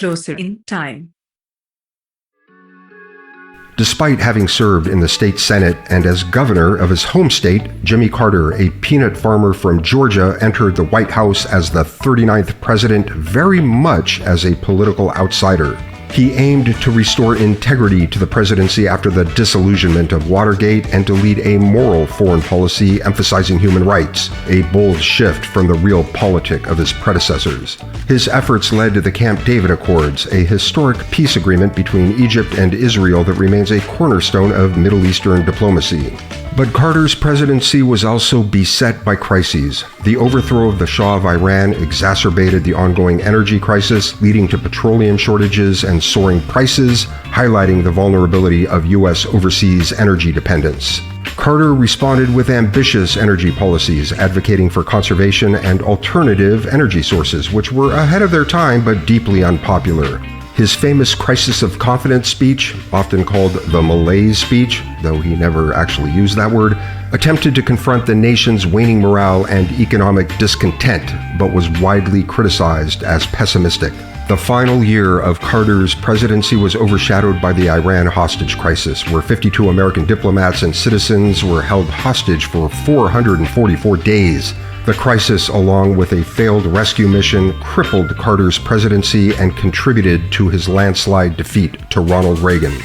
closer in time. Despite having served in the state senate and as governor of his home state, Jimmy Carter, a peanut farmer from Georgia, entered the White House as the 39th president very much as a political outsider. He aimed to restore integrity to the presidency after the disillusionment of Watergate and to lead a moral foreign policy emphasizing human rights, a bold shift from the realpolitik of his predecessors. His efforts led to the Camp David Accords, a historic peace agreement between Egypt and Israel that remains a cornerstone of Middle Eastern diplomacy. But Carter's presidency was also beset by crises. The overthrow of the Shah of Iran exacerbated the ongoing energy crisis, leading to petroleum shortages and soaring prices, highlighting the vulnerability of U.S. overseas energy dependence. Carter responded with ambitious energy policies, advocating for conservation and alternative energy sources, which were ahead of their time but deeply unpopular. His famous crisis of confidence speech, often called the Malaise speech, though he never actually used that word, attempted to confront the nation's waning morale and economic discontent, but was widely criticized as pessimistic. The final year of Carter's presidency was overshadowed by the Iran hostage crisis, where 52 American diplomats and citizens were held hostage for 444 days. The crisis, along with a failed rescue mission, crippled Carter's presidency and contributed to his landslide defeat to Ronald Reagan.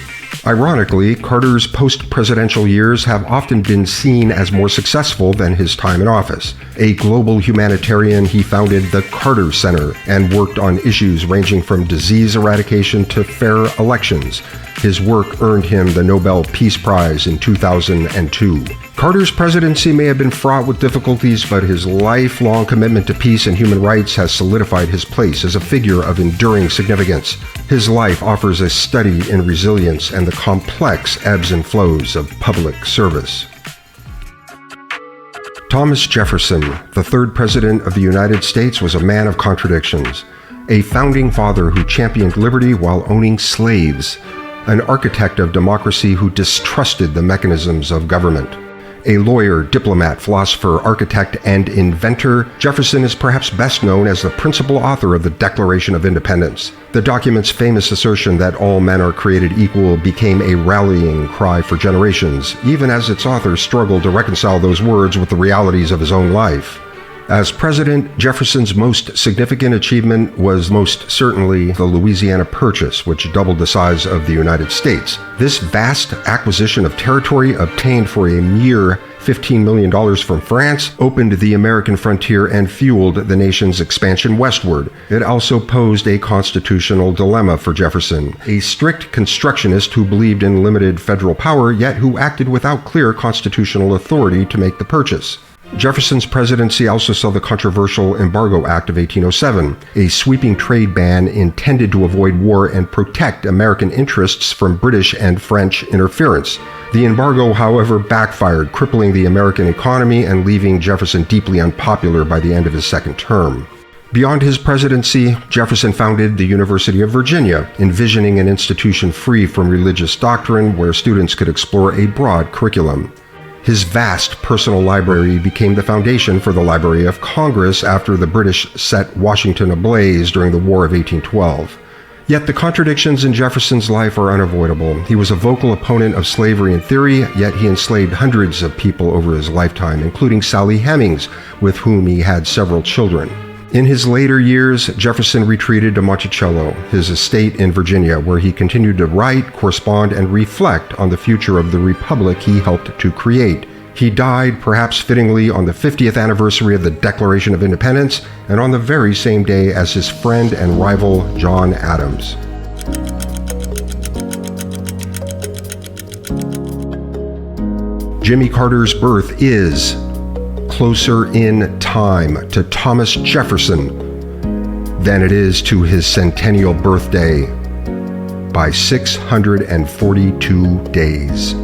Ironically, Carter's post-presidential years have often been seen as more successful than his time in office. A global humanitarian, he founded the Carter Center and worked on issues ranging from disease eradication to fair elections. His work earned him the Nobel Peace Prize in 2002. Carter's presidency may have been fraught with difficulties, but his lifelong commitment to peace and human rights has solidified his place as a figure of enduring significance. His life offers a study in resilience and the complex ebbs and flows of public service. Thomas Jefferson, the third president of the United States, was a man of contradictions. A founding father who championed liberty while owning slaves. An architect of democracy who distrusted the mechanisms of government. A lawyer, diplomat, philosopher, architect, and inventor, Jefferson is perhaps best known as the principal author of the Declaration of Independence. The document's famous assertion that all men are created equal became a rallying cry for generations, even as its author struggled to reconcile those words with the realities of his own life. As president, Jefferson's most significant achievement was most certainly the Louisiana Purchase, which doubled the size of the United States. This vast acquisition of territory, obtained for a mere $15 million from France, opened the American frontier and fueled the nation's expansion westward. It also posed a constitutional dilemma for Jefferson, a strict constructionist who believed in limited federal power, yet who acted without clear constitutional authority to make the purchase. Jefferson's presidency also saw the controversial Embargo Act of 1807, a sweeping trade ban intended to avoid war and protect American interests from British and French interference. The embargo, however, backfired, crippling the American economy and leaving Jefferson deeply unpopular by the end of his second term. Beyond his presidency, Jefferson founded the University of Virginia, envisioning an institution free from religious doctrine where students could explore a broad curriculum. His vast personal library became the foundation for the Library of Congress after the British set Washington ablaze during the War of 1812. Yet the contradictions in Jefferson's life are unavoidable. He was a vocal opponent of slavery in theory, yet he enslaved hundreds of people over his lifetime, including Sally Hemings, with whom he had several children. In his later years, Jefferson retreated to Monticello, his estate in Virginia, where he continued to write, correspond, and reflect on the future of the republic he helped to create. He died, perhaps fittingly, on the 50th anniversary of the Declaration of Independence, and on the very same day as his friend and rival, John Adams. Jimmy Carter's birth is closer in time to Thomas Jefferson than it is to his centennial birthday by 642 days.